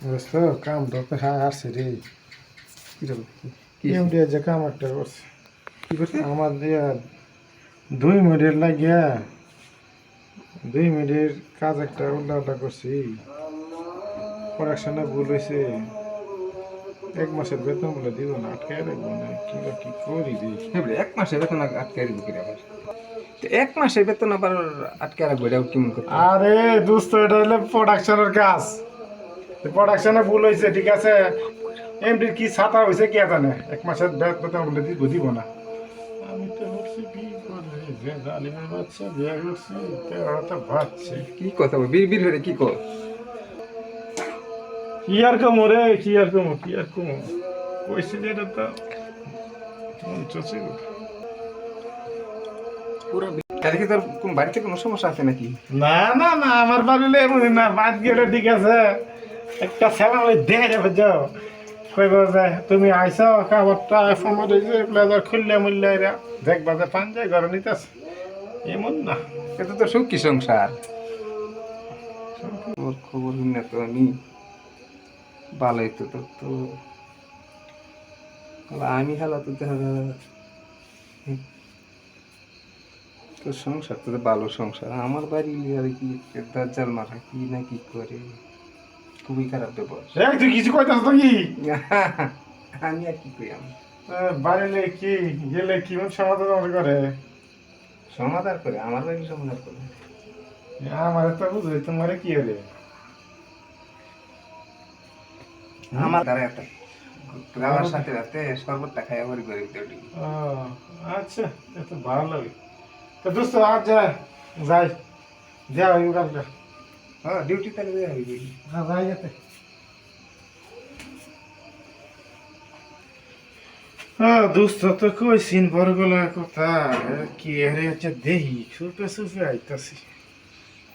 দোস্ত কাম ধরতে আসছে রে। কি এমডিএ যে কাম একটা করছে কি করছে? আমার দিয়া 2 মিনিট লাগিয়া 2 মিনিটের কাজ একটা উল্টা করছি। প্রোডাকশনে ভুল হয়েছে, 1 মাসের বেতন বলে দিব না, আটকায় রাখবো না, কি বা কি করি রে। হ্যাঁ বলে 1 মাসের বেতন আটকে রাখবো কি আবার? তো 1 মাসের বেতন আবার আটকে রাখবো, এটা কেমন করতে? আরে দোস্ত এটা হলো প্রোডাকশনের কাজ। প্রোডাকশনে ভুল হয়েছে, ঠিক আছে। এমডির কি ছাতা হয়েছে কে জানে, 1 মাসের বেতন বলে দিব না। আমি তো ভাবছি কি করে যে জালিমের বাচ্চা বিয়ে করছি, ওরা তো ভাবছে কি কথা বল, বীর বীর হয়ে কি কর? কি আর কমো রে, কি আর কমো, কি আর কমো, কইছি যে এটা তো চলছে। পুরো তাহলে কি তোর কোন বাড়িতে কোনো সমস্যা আছে নাকি? না না না, আমার বাড়িলে এমন না, বাদ গেলে ঠিক আছে। একটা সেলা ওই দেখে যাবে যাও, কইব যে তুমি আইসো খাবারটা সময় যে ব্লেজার খুললে মুললে এরা দেখবা যে পাঞ্জায় ঘরে নিতেছে, এমন না। এটা তো সুখী সংসার। তোর খবর না তো আমি ভালোই তো তোর তো আমি হালা তো তোর সংসার তো ভালো সংসার, আমার বাড়ি আর কি দাজ্জাল মারা কি না কি করে, খুবই খারাপ ব্যবহার। এই তুই কিছু কইতাছ তো কি? আমি আর কি করি, আমি বাড়িলে কি গেলে কি সমাধান করে? সমাধান করে আমার বাড়ি সমাধান করে আমার তো বুঝলি তোমার কি হলে আমার দ্বারা এত গালার সাথে রাতে শরবতটা খাই আমার গরিব দেউটি। ও আচ্ছা, এত ভালো লাগে। তো দোস্ত আজ যাই দেওয়া হইব কালকে। হ্যাঁ ডিউটি তাহলে দেওয়া হইবে। হ্যাঁ যাই যেতে। দোস্ত তো কইছিন বড় গলা কথা, কি আরে আচ্ছা দেহি সুপে সুপে আইতাছি,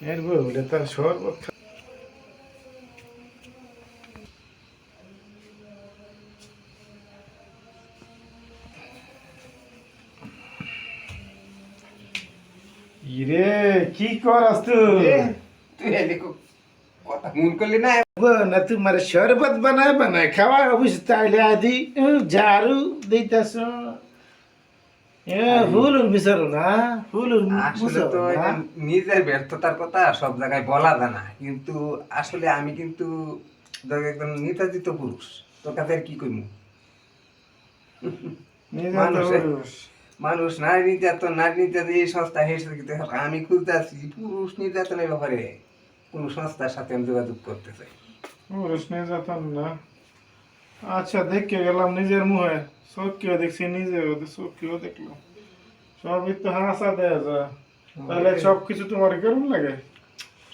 এর বলে তার শরবত ইরে কি করাস তুই? তুই এলে কথা মন করলি না। না তোমার শরবত বানায় বানায় খাওয়া অবস্থা আইলে আদি ঝাড়ু দিতেছ, ফুলুর বিচারো না, ফুলুর আসলে তো এটা নিজের ব্যর্থতার কথা সব জায়গায় বলা যায় না, কিন্তু আসলে আমি কিন্তু ধর একদম নির্যাতিত পুরুষ, তোর কাছে আর কি কইমু? মানুষ নারী নির্যাতন এই সংস্থা হেসে কিন্তু আমি খুঁজতে আছি পুরুষ নির্যাতনের ব্যাপারে কোন সংস্থার সাথে আমি যোগাযোগ করতে চাই। পুরুষ নির্যাতন না, আচ্ছা দেখে গেলাম নিজের মুখে, চোখকেও দেখছি, নিজের চোখকেও দেখলাম, সবই তো হাসা দেয়া যায়, তাহলে সবকিছু তোমার কেমন লাগে?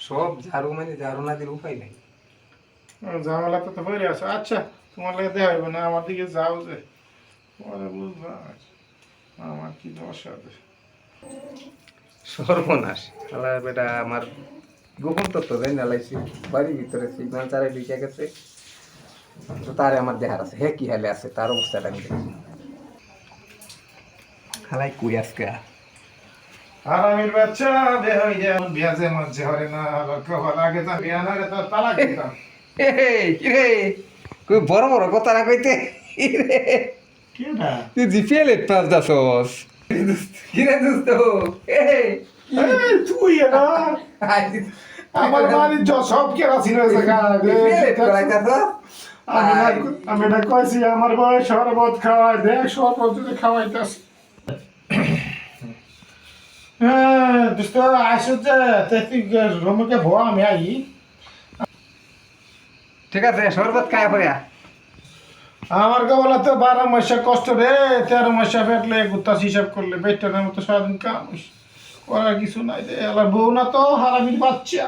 সব ঝাড়ু মানে ঝাড়ু না দিলে উপায় নাই। ঝামেলা তো হয়ে আছে। আচ্ছা তোমার লাগে দেওয়া হইব না, আমার দিকে যাও যে পরে বুঝবা আমার কি দশা আছে। সর্বনাশ, আল্লাহ বেটা আমার গোপন তত্ত্ব দেয় না লাইছি, বাড়ির ভিতরে সিগন্যাল চারে ঢুকে গেছে, তো তারে আমার দেখার আছে, হে কি হালে আছে তার অবস্থাটা আমি দেখি। খালাই কই আজকে আরামের বাচ্চা দেহ বিয়াজে মধ্যে হরে না, কবার আগে তো বিয়া না রে, তো তালাক দিতাম। কি রে, কই বড় বড় কথা না কইতে রে, কি না তুই জিপিএল এর পাস দাসস কি রে দোস্ত? তুই না আমার বাড়ির সব কেরাসিন হয়েছে আমি না কইছি আমার বয়স শরবত খাওয়াই দেখ, শরবত যদি খাওয়াইতাস। হ্যাঁ দোস্ত আসো যে তুই রুমকে ভো, আমি আই। ঠিক আছে শরবত খায় পড়িয়া আমার বলা তো 12 মাস কষ্ট রে, 13 মাস ফেটলে গুতাস হিসাব করলে বেটার মতো সারাদিন কাম করার কিছু নাই রে। এলার বউ না তো হারামির বাচ্চা,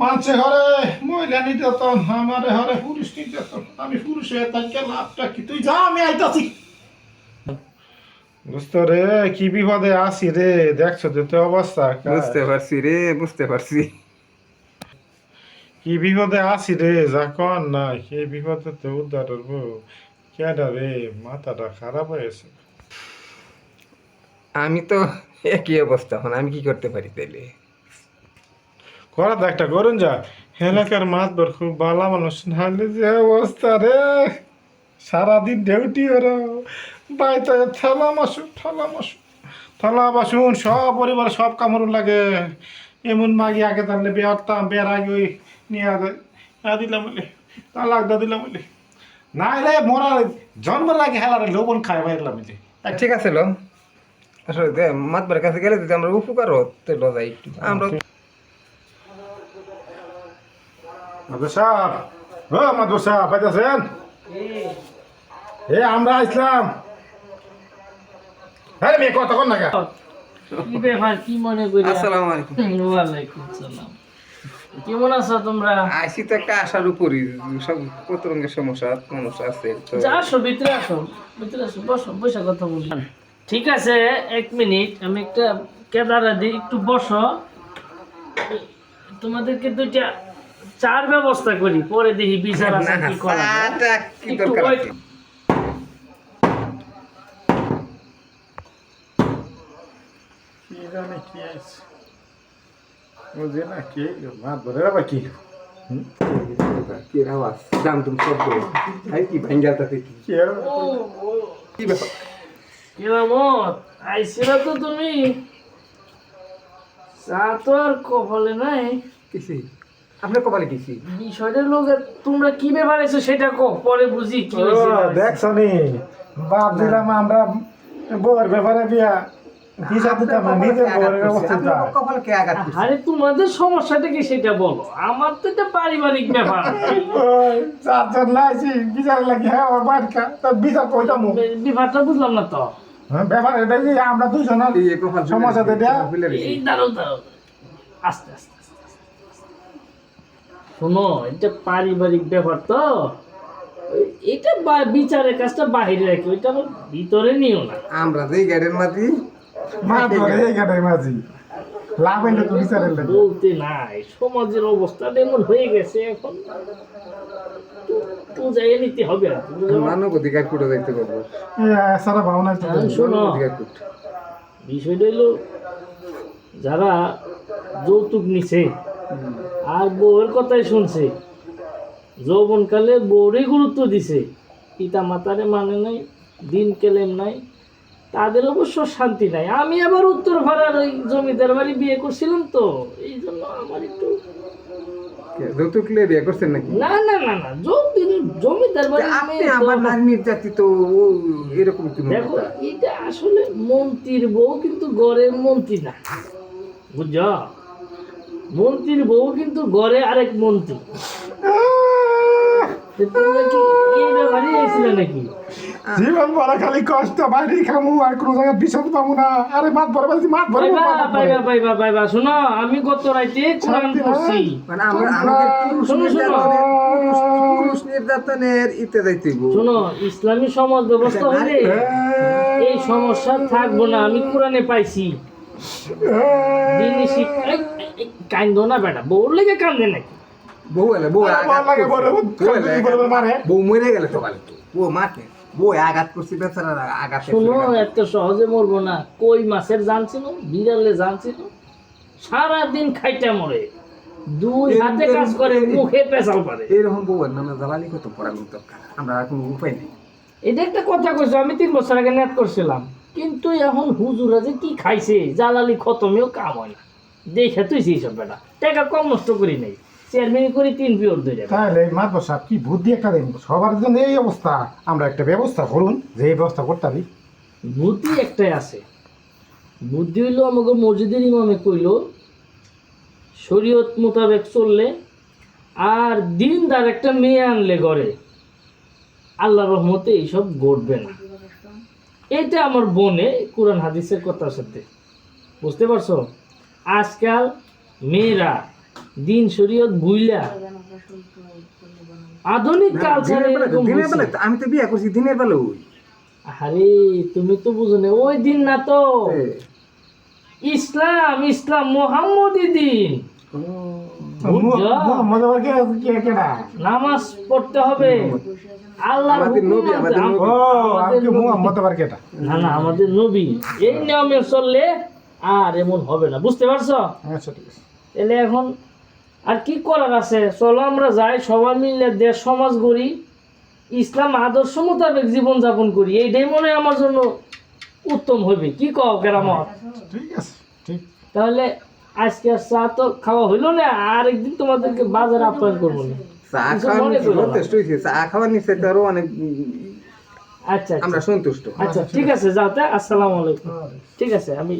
মানছে ঘরে মহিলা নির্যাতন, আমার ঘরে পুরুষ নির্যাতন, আমি পুরুষ হয়ে তাকে লাভটা কি? তুই যা আমি আইতাছি। বুঝতো রে কি বিপদে আসি রে, দেখছো তো তোর অবস্থা, বুঝতে পারছি রে, বুঝতে পারছি। কি বিপদে আসি রে, যা কর না সেই বিপদে তো উদ্ধার করবো কেডা রে, মাথাটা খারাপ হয়েছে। আমি তো একই অবস্থা, এখন আমি কি করতে পারি তাইলে? করা তো একটা করুন যা, এলাকার মাতবর খুব ভালো মানুষ, নাহলে যে অবস্থা রে, সারাদিন ডিউটি ওরা বাড়িতে থালা বাসন সব পরিবার সব কামড় লাগে। এমন মাগি আগে তাহলে বেরতাম, বের আগে ওই নিয়ে দিলাম বলে তালাক দিলাম বলে, না রে মোরা জন্মের আগে হেলারে লবণ খাই বাইরলাম বলে। ঠিক আছে লো, আসলে মাতবার কাছে গেলে যদি আমরা উপকার হতে লো যাই একটু আমরা। মাদুর সাহেব, ও মাদুর সাহেব পাইতেছেন? আমরা আসলাম। হ্যাঁ মেয়ে কতক্ষণ না কি ব্যাপার, কি মনে করি? আসসালামু আলাইকুম। ওয়ালাইকুম সালাম। কেমন আছো তোমরা? আইসি তো একটা আশার উপরই, সব কত রঙের সমস্যা মানুষ আছে তো। যা আসো, ভিতরে আসো, ভিতরে আসো, বসো, বসে কথা বলি। ঠিক আছে, 1 মিনিট, আমি একটা কেদারা দিই, একটু বসো। তোমাদেরকে দুইটা চার ব্যবস্থা করি, পরে দেখি বিচার আছে কি করা যায়। চাটা কি একটু দরকার wait। আছে? কি জানে কি আছে, বুঝে না কি মাতবরের আবার কি কি আওয়াজ দাম তুমি সব করে খাই কি ভাঙ্গাটা থেকে কি আর ও, ও, কি ব্যাপার? কেরামত, আইছিলা তো তুমি? চা তো আর কপালে নাই। কিসি আপনার কপালে কিসি? বিষয়টা লোক, তোমরা কি ব্যাপার এসো সেটা কো, পরে বুঝি কি হয়েছে না হয়েছে। দেখছো নি বাপ দিলাম আমরা বউয়ের ব্যাপারে বিয়া হিসাব দিতাম না, নিজের বউয়ের অবস্থা আপনার কপালে কে আঘাত করছে? আরে তোমাদের সমস্যাটা কি সেটা বলো, আমার তো এটা পারিবারিক ব্যাপার। ওই চারজন লাইছি বিচার লাগি, হ্যাঁ ওর বাড়ি কা তার বিচার কইতাম ব্যাপারটা বুঝলাম না তো। ব্যাপার এটা যে আমরা দুজন এই কপাল সমস্যা এটা ফেলে দিছি। এই দাঁড়াও দাঁড়াও, আস্তে আস্তে আস্তে আস্তে। শোনো, এটা পারিবারিক ব্যাপার তো, এটা বিচারের কাজটা বাহিরে রাখি, ওইটা আমার ভিতরে নিও না। আমরা যে গাড়ির মাঝি মাতবরে এই গাড়ি মাঝি লাভ হইলে তো বিচারের লাগে। বলতে নাই, সমাজের অবস্থা এমন হয়ে গেছে এখন, পূজায় নিতে হবে আর কি, বুঝলো? মানব অধিকার কোটা দেখতে পাবো। সারা ভাবনা তো শোনো, মানব অধিকার কোট বিষয়টা হলো, যারা যৌতুক নিছে আর বউয়ের কথাই শুনছে, যৌবনকালে বউরই গুরুত্ব দিছে, পিতা মাতারে মানে নাই, দিন কেলেম নাই, তাদের অবশ্য শান্তি নাই। আমি আবার উত্তর ভাড়ার ওই জমিদার বাড়ি বিয়ে করছিলাম তো, এই জন্য আমার একটু যৌতুক লিয়ে বিয়ে করছেন নাকি? না না না না, জমিদার বাড়ি আপনি মেয়ে তো- আমার নারী নির্যাতিত এরকম কি মনে দেখো, করেন? এটা আসলে মন্ত্রীর বউ কিন্তু গড়ের মন্ত্রী না, বুঝছ? মন্ত্রীর বউ কিন্তু গড়ে আরেক মন্ত্রী। তো তোমরা কি এই ব্যাপারে এসেছিলে নাকি? জীবন বড় খালি কষ্ট, বাইরে খামু আর কোনো জায়গায় বিষয় পাবো না। আরে মাত ভরে বলছি, মাত ভরে পাইবা। শোনো, আমি গত রাইতে কোরআন পড়ছি। মানে আমরা আমাদের পুরুষ শোনো, শোনো। পুরুষ নির্যাতনের ইতে যাইতেইব। শোনো, ইসলামী সমাজ ব্যবস্থা হলে এই সমস্যা থাকবো না, আমি কোরআনে পাইছি। কান্দো না বেটা, বউর লেগে কান্দে নাকি? বউ এলে বউ আঘাত লাগে করছে। বউ এলে বড় মারে বউ মরে গেলে তো ভালো তো। বউ মাকে বউ আঘাত করছে, বেচারা আঘাত শোনো, এত সহজে মরবো না। কই মাছের জান ছিল, বিড়ালে জান ছিল, সারাদিন খাইটা মরে, দুই হাতে কাজ করে, মুখে পেঁচাল পারে। এরকম বউয়ের নামে জ্বালালি কত পড়ানোর দরকার, আমরা আর কোনো উপায় নেই। এটা একটা কথা কইছো, আমি 3 বছর আগে নেট করছিলাম, কিন্তু এখন হুজুরা যে কি খাইছে, জ্বালালি খতমেও কাম হয় না। দেখে তুই এইসব বেটা, টাকা কম নষ্ট করি নাই, চেয়ারম্যান করি 3 পিওর 2 টাকা। তাহলে মাত সাহেব কি বুদ্ধি একটা দেন, সবার জন্য এই অবস্থা, আমরা একটা ব্যবস্থা করুন, যে এই ব্যবস্থা করতে পারি। বুদ্ধি একটাই আছে, বুদ্ধি হইলো আমাকে মসজিদের ইমামে কইল, শরীয়ত মোতাবেক চললে আর দিনদার একটা মেয়ে আনলে ঘরে, আল্লাহ রহমতে এইসব ঘটবে না। এটা আমার বনে কোরআন হাদিসের কথার সাথে, বুঝতে পারছো? আজকাল মেয়েরা দিন শরীয়ত ভুইলা আধুনিক কালচারে এরকম দিনের হইছে। বেলা আমি তো বিয়ে করছি দিনের বেলা ওই আরে তুমি তো বুঝো না, ওই দিন না তো, ইসলাম ইসলাম মোহাম্মদী দিন। বুঝছো? মজা পার কেডা? নামাজ পড়তে হবে, আল্লাহর আমাদের নবী, হুকুম আমাদের মানতে- নবী। ও আমাদের আমি নবী। মোহাম্মদ পার কেডা? না না, আমাদের নবী এই নিয়মে চললে আর এমন হবে না, বুঝতে পারছো? আচ্ছা ঠিক আছে। তাহলে এখন আর কি করার আছে, চলো আমরা যাই সবাই মিলে দেশ সমাজ গড়ি, ইসলাম আদর্শ মোতাবেক জীবনযাপন করি, এইটাই মনে হয় আমার জন্য উত্তম হবে। কি কও কেরামত? ঠিক আছে, ঠিক। তাহলে আজকে আর চা তো খাওয়া হইলো না, আর একদিন তোমাদেরকে বাজারে আপ্যায়ন করবো না। চা কিছু খাওয়া মনে করো না। যথেষ্ট হয়েছে, চা খাওয়ার নিচে তো আরো অনেক আচ্ছা আমরা আচ্ছা সন্তুষ্ট। আচ্ছা ঠিক আছে, যাও তা। আসসালামু আলাইকুম। ঠিক আছে, আমি